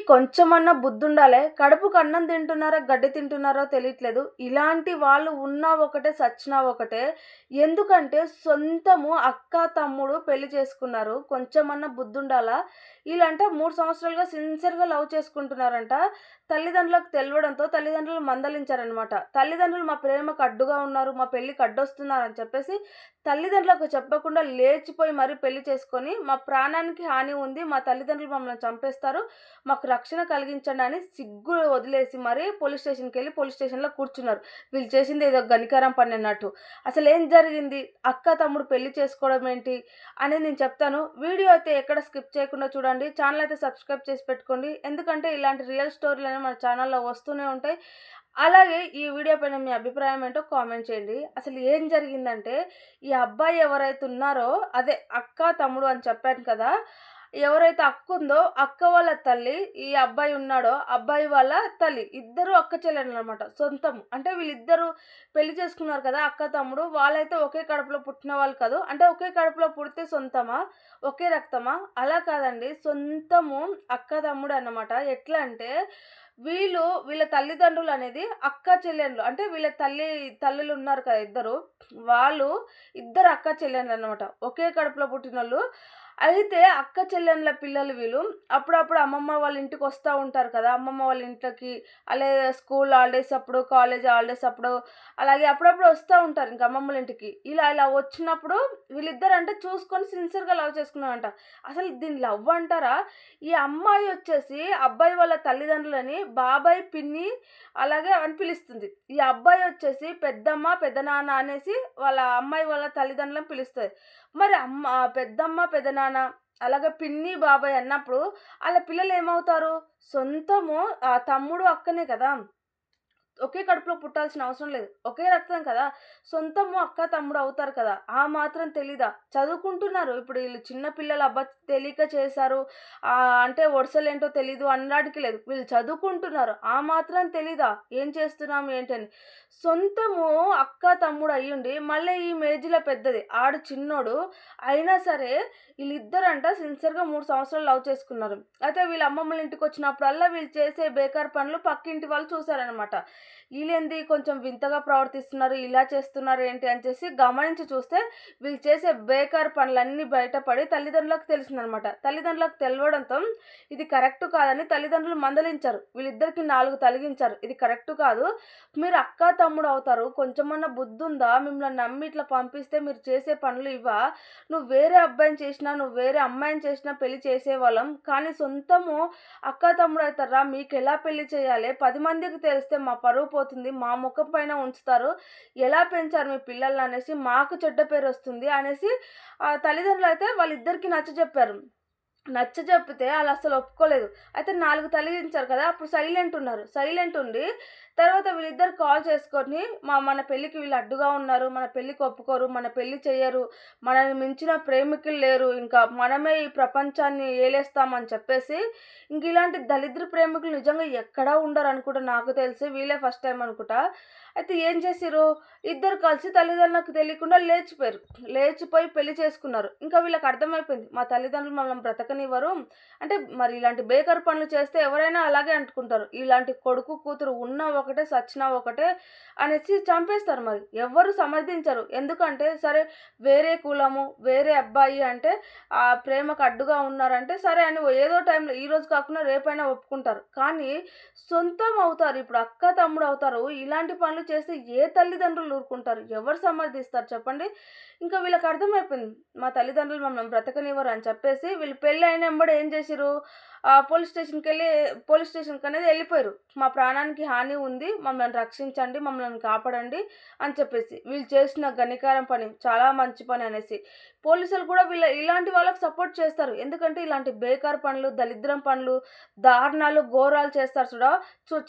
కొంచెమన్నా బుద్ధుండాలే. కడుపుకి అన్నం తింటున్నారో, గడ్డి తింటున్నారో తెలియట్లేదు. ఇలాంటి వాళ్ళు ఉన్నా ఒకటే, సచ్చినా ఒకటే. ఎందుకంటే సొంతము అక్క, తమ్ముడు పెళ్లి చేసుకున్నారు. కొంచెమన్నా బుద్ధుండాలా? ఈళ్ళంట 3 సంవత్సరాలుగా సిన్సియర్‌గా లవ్ చేసుకుంటున్నారంట. తల్లిదండ్రులకు తెలవడంతో తల్లిదండ్రులు మందలించారనమాట. తల్లిదండ్రులు మా ప్రేమకు అడ్డుగా ఉన్నారు, మా పెళ్ళికి అడ్డొస్తున్నారని చెప్పేసి తల్లిదండ్రులకు చెప్పకుండా లేచిపోయి మరీ పెళ్లి చేసుకొని, మా ప్రాణానికి హాని ఉంది, మా తల్లిదండ్రులు మమ్మల్ని చంపేస్తారు, మాకు రక్షణ కలిగించండి అని సిగ్గు వదిలేసి మరీ పోలీస్ స్టేషన్‌కెళ్ళి పోలీస్ స్టేషన్‌లో కూర్చున్నారు. వీళ్ళు చేసింది ఏదో గనికరం పని అన్నట్టు. అసలేం జరిగింది? అక్క, తమ్ముడు పెళ్లి చేసుకోవడం ఏంటి? అనేది నేను చెప్తాను. వీడియో అయితే ఎక్కడ స్కిప్ చేయకుండా చూడండి. ఛానెల్ అయితే సబ్స్క్రైబ్ చేసి పెట్టుకోండి. ఎందుకంటే ఇలాంటి రియల్ స్టోరీలనేవి మన ఛానెల్‌లో వస్తూనే ఉంటాయి. అలాగే ఈ వీడియో పైన మీ అభిప్రాయం ఏంటో కామెంట్ చేయండి. అసలు ఏం జరిగిందంటే, ఈ అబ్బాయి ఎవరైతే ఉన్నారో అదే అక్క, తమ్ముడు అని చెప్పాను కదా! ఎవరైతే అక్కుందో, అక్క వాళ్ళ తల్లి, ఈ అబ్బాయి ఉన్నాడో, అబ్బాయి వాళ్ళ తల్లి. ఇద్దరు అక్క చెల్లెళ్ళనమాట. సొంతం. అంటే వీళ్ళిద్దరూ పెళ్లి చేసుకున్నారు కదా! అక్క, తమ్ముడు. వాళ్ళైతే ఒకే కడుపులో పుట్టిన వాళ్ళు కాదు. అంటే ఒకే కడుపులో పుడితే సొంతమా? ఒకే రక్తమా? అలా కాదండి. సొంతము అక్క, తమ్ముడు అన్నమాట. ఎట్లా అంటే వీళ్ళ తల్లిదండ్రులనేది అక్క చెల్లెండ్లు. అంటే వీళ్ళ తల్లులున్నారు కదా ఇద్దరు. వాళ్ళు ఇద్దరు అక్క చెల్లెండ్లనమాట. ఒకే కడుపులో పుట్టినోళ్ళు. అయితే అక్క చెల్లెండ్ల పిల్లలు వీళ్ళు. అప్పుడప్పుడు అమ్మమ్మ వాళ్ళ ఇంటికొస్తా ఉంటారు కదా! అమ్మమ్మ వాళ్ళ ఇంట్లోకి అలాగే స్కూల్ హాలిడేస్ అప్పుడు, కాలేజ్ హాలిడేస్ అప్పుడు, అలాగే అప్పుడప్పుడు వస్తా ఉంటారు ఇంక అమ్మమ్మోళ్ళ ఇంటికి. ఇలా వచ్చినప్పుడు వీళ్ళిద్దరంటే చూసుకొని సిన్సియర్‌గా లవ్ చేసుకున్నారంట. అసలు దీన్ని లవ్ అంటారా? ఈ అమ్మాయి వచ్చేసి అబ్బాయి వాళ్ళ తల్లిదండ్రులని బాబాయ్, పిన్ని అలాగే అని పిలుస్తుంది. ఈ అబ్బాయి వచ్చేసి పెద్దమ్మ, పెదనాన్న అనేసి వాళ్ళ అమ్మాయి వాళ్ళ తల్లిదండ్రులను పిలుస్తది. మరి పెద్దమ్మ, పెదనాన్న అలాగే పిన్ని, బాబాయ్ అన్నప్పుడు ఆళ్ళ పిల్లలేమవుతారు? సొంతము తమ్ముడు, అక్కనే కదా! ఒకే కడుపులో పుట్టాల్సిన అవసరం లేదు. ఒకే రక్తం కదా! సొంతము అక్క, తమ్ముడు అవుతారు కదా! ఆ మాత్రం తెలీదా? చదువుకుంటున్నారు. ఇప్పుడు ఈళ్ళు చిన్న పిల్లలు అబ్బా! తెలియక చేశారు. అంటే వరుసలేంటో తెలీదు అనడానికి లేదు. వీళ్ళు చదువుకుంటున్నారు. ఆ మాత్రం తెలీదా? ఏం చేస్తున్నాం ఏంటని. సొంతము అక్క, తమ్ముడు అయ్యుండి మళ్ళీ ఈమె ఏజ్‌లో పెద్దది. ఆడు చిన్నోడు. అయినా సరే ఈళ్ళిద్దరంట సిన్సియర్‌గా 3 సంవత్సరాలు లవ్ చేసుకున్నారు. అయితే వీళ్ళ అమ్మమ్మోళ్ళ ఇంటికొచ్చినప్పుడల్లా వీళ్ళు చేసే బేకార్ పనులు పక్కింటి వాళ్ళు చూసారనమాట. ఈళ్ళేంది కొంచెం వింతగా ప్రవర్తిస్తున్నారు, ఇలా చేస్తున్నారు ఏంటి అని చేసి గమనించి చూస్తే వీళ్ళు చేసే బేకార్ పనులన్నీ బయటపడి తల్లిదండ్రులకు తెలిసిందనమాట. తల్లిదండ్రులకు తెలవడంతో ఇది కరెక్ట్ కాదని తల్లిదండ్రులు మందలించారు. వీళ్ళిద్దరికి 4 తలిగించారు. ఇది కరెక్ట్ కాదు. మీరు అక్కా, తమ్ముడు అవుతారు. కొంచెమన్నా బుద్ధుందా? మిమ్మల్ని నమ్మి ఇట్లా పంపిస్తే మీరు చేసే పనులు ఇవా? నువ్వు వేరే అబ్బాయిని చేసినా, నువ్వు వేరే అమ్మాయిని చేసినా పెళ్లి చేసేవాళ్ళం. కానీ సొంతము అక్కా, తమ్ముడు అయితార్రా! మీకెలా పెళ్లి చేయాలే? 10 మందికి తెలిస్తే మా పరువు పోతుంది. మా ముఖం పైన ఉంచుతారు. ఎలా పెంచారు మీ పిల్లలననేసి మాకు చెడ్డ పేరొస్తుంది అనేసి తల్లిదండ్రులైతే వాళ్ళిద్దరికీ నచ్చజెప్పారు. నచ్చజెప్పితే ఆళ్ళసలు ఒప్పుకోలేదు. అయితే 4 తగిలించారు కదా! అప్పుడు సైలెంట్ ఉన్నారు. సైలెంట్ ఉండి తర్వాత వీళ్ళిద్దరు కాల్ చేసుకొని మన పెళ్ళికి వీళ్ళు అడ్డుగా ఉన్నారు. మన పెళ్ళికి ఒప్పుకోరు. మన పెళ్లి చెయ్యరు. మనల్ని మించిన ప్రేమికులు లేరు. ఇంకా మనమే ఈ ప్రపంచాన్ని ఏలేస్తామని చెప్పేసి ఇలాంటి దరిద్ర ప్రేమికులు నిజంగా ఎక్కడా ఉండరనుకుంటా నాకు తెలిసి. వీళ్ళే ఫస్ట్ టైమ్ అనుకుంటా. అయితే ఏం చేసిర్రు? ఇద్దరు కలిసి తల్లిదండ్రులకు తెలియకుండా లేచిపోయారు. లేచిపోయి పెళ్లి చేసుకున్నారు. ఇంకా వీళ్ళకి అర్థమైపోయింది. మా తల్లిదండ్రులు మనల్ని బ్రతకనివ్వరు. అంటే మరి ఇలాంటి బేకార్ పనులు చేస్తే ఎవరైనా అలాగే అనుకుంటారు. ఇలాంటి కొడుకు, కూతురు ఉన్నా ఒకటే, సచ్చినా ఒకటే అనేసి చంపేస్తారు మరి. ఎవ్వరు సమర్థించరు. ఎందుకంటే సరే వేరే కులము, వేరే అబ్బాయి అంటే ప్రేమకు అడ్డుగా ఉన్నారంటే సరే అని ఏదో టైంలో ఈరోజు కాకుండా రేపైనా ఒప్పుకుంటారు. కానీ సొంతం అవుతారు. ఇప్పుడు అక్క, తమ్ముడు అవుతారు. ఇలాంటి పనులు చేస్తే ఏ తల్లిదండ్రులు ఊరుకుంటారు? ఎవరు సమర్థిస్తారు చెప్పండి? ఇంకా వీళ్ళకి అర్థమైపోయింది. మా తల్లిదండ్రులు మమ్మల్ని బ్రతకనివ్వరు అని చెప్పేసి వీళ్ళు పెళ్లి అయిన ఎంబడే ఏం చేసిర్రు? పోలీస్ స్టేషన్‌కనేది ఎళ్ళిపోయారు. మా ప్రాణానికి హాని ఉంది. మమ్మల్ని రక్షించండి, మమ్మల్ని కాపాడండి అని చెప్పేసి. వీళ్ళు చేసిన ఘనికారం పని చాలా మంచి పని అనేసి. పోలీసులు కూడా ఇలాంటి వాళ్ళకి సపోర్ట్ చేస్తారు. ఎందుకంటే ఇలాంటి బేకార్ పనులు, దరిద్రం పనులు, దారుణాలు, ఘోరాలు చేస్తారు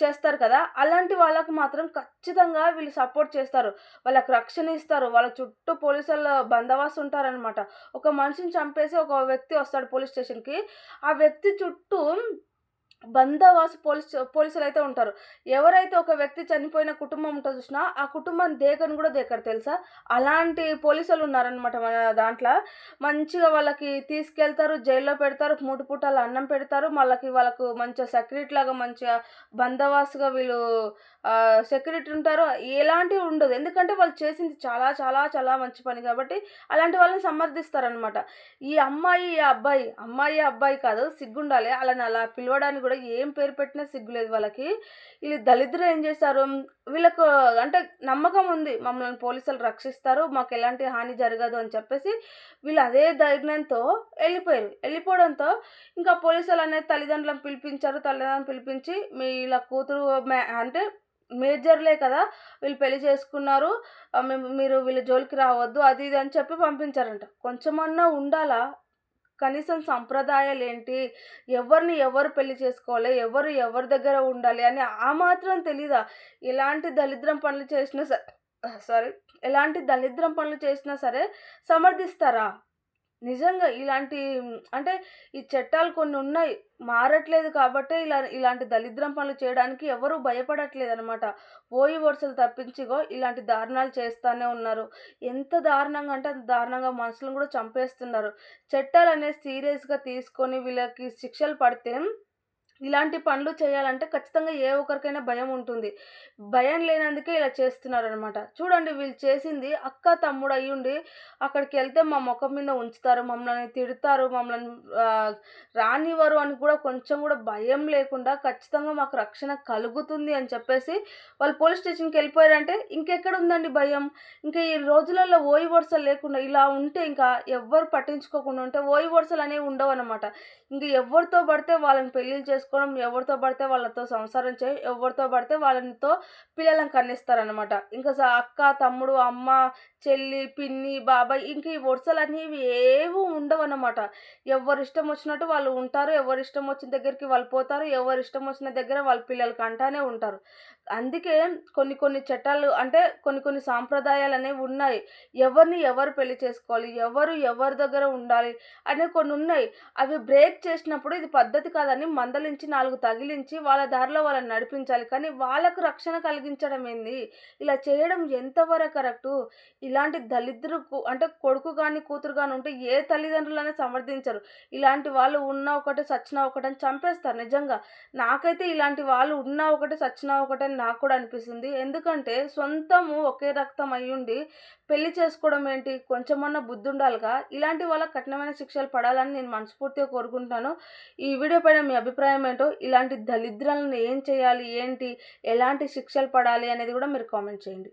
చేస్తారు కదా! అలాంటి వాళ్ళకి మాత్రం ఖచ్చితంగా వీళ్ళు సపోర్ట్ చేస్తారు. వాళ్ళకి రక్షణ ఇస్తారు. వాళ్ళ చుట్టూ పోలీసుల బందోబస్తు ఉంటారనమాట. ఒక మనిషిని చంపేసి ఒక వ్యక్తి వస్తాడు పోలీస్ స్టేషన్‌కి. ఆ వ్యక్తి చుట్టూ బందోబస్తు పోలీసులైతే ఉంటారు. ఎవరైతే ఒక వ్యక్తి చనిపోయిన కుటుంబం ఉంటదో చూసినా, ఆ కుటుంబాన్ని దేకను గూడా దేకరు తెలుసా? అలాంటి పోలీసోళ్ళున్నారనమాట మన దాంట్ల. మంచిగా వాళ్ళకి తీసుకెళ్తారు, జైల్లో పెడతారు, 3 పూటల అన్నం పెడతారు. వాళ్ళకు మంచిగా సెక్యూరిటీలాగా మంచిగా బందోబస్తుగా వీళ్ళు సెక్యూరిటీ ఉంటారు. ఎలాంటివి ఉండదు. ఎందుకంటే వాళ్ళు చేసింది చాలా చాలా చాలా మంచి పని కాబట్టి, అలాంటి వాళ్ళని సమర్థిస్తారనమాట. ఈ అమ్మాయి, ఈ అబ్బాయి, అమ్మాయి, అబ్బాయి కాదు సిగ్గుండాలి. ఆళ్ళని అలా పిలవడానికి గూడా ఏం పేరు పెట్టినా సిగ్గు లేదు వాళ్ళకి. ఈళ్ళు దళిద్రులు ఏం చేశారు, వీళ్ళకు అంటే నమ్మకం ఉంది. మమ్మల్ని పోలీసులు రక్షిస్తారు. మాకెలాంటి హాని జరగదు అని చెప్పేసి వీళ్ళు అదే ధైర్యంతో ఎళ్ళిపోయారు. ఎళ్ళిపోవడంతో ఇంకా పోలీసులనేది తల్లిదండ్రులను పిలిపించారు. తల్లిదండ్రులను పిలిపించి వీళ్ళ కూతురు అంటే మేజర్‌లే కదా! వీళ్ళు పెళ్లి చేసుకున్నారు. మీరు వీళ్ళ జోలికి రావద్దు అది ఇది అని చెప్పి పంపించారంట. కొంచెమన్నా ఉండాలా? కనీసం సంప్రదాయాలేంటి? ఎవరిని ఎవరు పెళ్లి చేసుకోవాలి? ఎవరు ఎవరి దగ్గర ఉండాలి? అని ఆ మాత్రం తెలీదా? ఎలాంటి దరిద్రం పనులు చేసినా సారీ. ఎలాంటి దరిద్రం పనులు చేసినా సరే సమర్థిస్తారా? నిజంగా ఇలాంటి అంటే ఈ చట్టాలు కొన్నున్నాయి. మారట్లేదు కాబట్టే ఇలాంటి దరిద్రం పనులు చేయడానికి ఎవరు భయపడట్లేదనమాట. పోయి వరుసలు తప్పించి ఇగో ఇలాంటి దారుణాలు చేస్తానే ఉన్నారు. ఎంత దారుణంగా అంటే అంత దారుణంగా మనుషులను గూడా చంపేస్తున్నారు. చట్టాలనేవి సీరియస్‌గా తీసుకొని వీళ్ళకి శిక్షలు పడితే ఇలాంటి పనులు చేయాలంటే ఖచ్చితంగా ఏ ఒక్కరికైనా భయం ఉంటుంది. భయం లేనందుకే ఇలా చేస్తున్నారనమాట. చూడండి వీళ్ళు చేసింది అక్క, తమ్ముడు అయ్యుండి అక్కడికెళ్తే మా మొఖం మీద ఉంచుతారు. మమ్మల్ని తిడతారు. మమ్మల్ని రానివ్వరు అని కూడా కొంచెం కూడా భయం లేకుండా ఖచ్చితంగా మాకు రక్షణ కలుగుతుంది అని చెప్పేసి వాళ్ళు పోలీస్ స్టేషన్‌కెళ్ళిపోయారంటే ఇంకెక్కడుందండి భయం? ఇంకా ఈ రోజులలో ఓయి వరుసలు లేకుండా ఇలా ఉంటే ఇంకా ఎవ్వరు పట్టించుకోకుండా ఉంటే ఓయి వరుసలనేవి ఉండవనమాట. ఇంక ఎవరితో పడితే వాళ్ళని పెళ్ళిళ్ళు చేసుకోవడం, ఎవరితో పడితే వాళ్ళతో సంసారం చేయి, ఎవరితో పడితే వాళ్ళతో పిల్లలని కనిస్తారనమాట. ఇంక అక్క, తమ్ముడు, అమ్మ, చెల్లి, పిన్ని, బాబాయ్ ఇంక ఈ వరుసలనేవి ఏవి ఉండవనమాట. ఎవరిష్టం వచ్చినట్టు వాళ్ళు ఉంటారు. ఎవరిష్టం వచ్చిన దగ్గరికి వాళ్ళు పోతారు. ఎవరిష్టం వచ్చిన దగ్గర వాళ్ళ పిల్లలకి అంటానే ఉంటారు. అందుకే కొన్ని కొన్ని చట్టాలు అంటే కొన్ని కొన్ని సాంప్రదాయాలనేవి ఉన్నాయి. ఎవరిని ఎవరు పెళ్లి చేసుకోవాలి, ఎవరు ఎవరి దగ్గర ఉండాలి అనేవి కొన్నున్నాయి. అవి బ్రేక్ చేసినప్పుడు ఇది పద్ధతి కాదని మందలించి 4 తగిలించి వాళ్ళ దారిలో వాళ్ళని నడిపించాలి. కానీ వాళ్ళకు రక్షణ కలిగించడం ఏంది? ఇలా చేయడం ఎంతవరకు కరెక్టు? ఇలాంటి దళిద్రుకు అంటే కొడుకు గాని, కూతురు గాని ఉంటే ఏ తల్లిదండ్రులైనా సమర్థించరు. ఇలాంటి వాళ్ళు ఉన్నా ఒకటే, సచ్చినా ఒకటే అని చంపేస్తారు నిజంగా. నాకైతే ఇలాంటి వాళ్ళు ఉన్నా ఒకటే, సచ్చినా ఒకటే అని నాకు కూడా అనిపిస్తుంది. ఎందుకంటే సొంతము ఒకే రక్తం అయ్యుండి పెళ్లి చేసుకోవడం ఏంటి? కొంచెమన్నా బుద్ధుండాలిగా. ఇలాంటి వాళ్ళకి కఠినమైన శిక్షలు పడాలని నేను మనస్ఫూర్తిగా కోరుకుంటున్నాను. ఈ వీడియో పైన మీ అభిప్రాయం ఏంటో, ఇలాంటి దళిద్రులను ఏం చేయాలి? ఏంటి? ఎలాంటి శిక్షలు పడాలి? అనేది కూడా మీరు కామెంట్ చేయండి.